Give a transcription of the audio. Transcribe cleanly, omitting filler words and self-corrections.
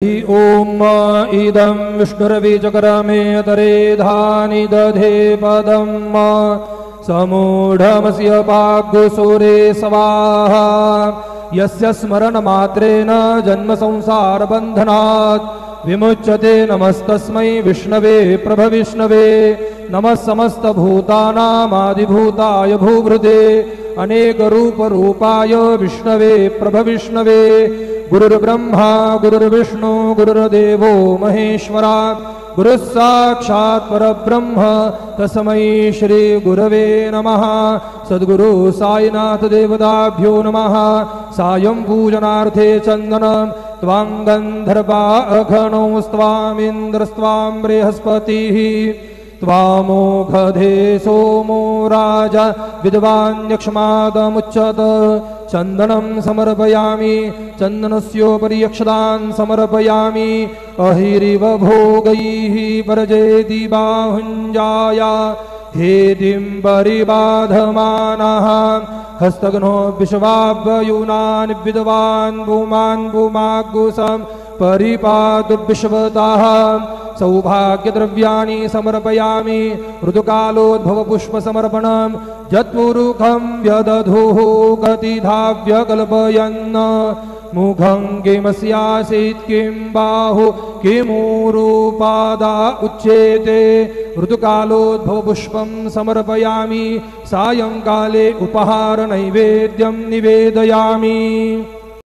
ओम इदं विष्णुरविचकरमे तरेधानि दधे पदं समूढमस्य पाग्सुरे स्वाहा यस्य स्मरणमात्रेण जन्म संसारबन्धनात् विमुच्यते। नमस्तस्मै विष्णवे प्रभविष्णवे नमः समस्तभूतानामादिभूताय भूभृते अनेकरूपरूपाय विष्णवे प्रभविष्णवे। गुरुर्ब्रह्मा गुरुर्विष्णु गुरुर्देवो महेश्वरा गुरुः साक्षात् परब्रह्म तस्मै श्री गुरवे नमः। सद्गुरु साईनाथ देवताभ्यो नमः। सायं पूजनार्थे चन्दनं त्वां गन्धर्वा अघनौस्त्वामिन्द्रस्त्वां बृहस्पतिः त्वामोघधे सोमो राजा विद्वान्यक्ष्मादमुच्यत। चन्दनं समर्पयामि चन्दनस्योपरि अक्षतान् समर्पयामि। अहिरिव भोगैः परजेति बाहुञ्जाय हेतिं परिबाधमानः हस्तघ्नो विश्वावयूनान् विद्वान् भूमान् भूमागुसं परिपातु विश्वतः। सौभाग्यद्रव्याणि समर्पयामि। ऋतुकालोद्भवपुष्पसमर्पणं यत्पुरुखं व्यदधुः गतिधाव्यकल्पयन् मुखं किमस्यासीत् किं बाहु किमूरुपादा उच्येते। ऋतुकालोद्भवपुष्पं समर्पयामि। सायंकाले उपहारनैवेद्यं निवेदयामि।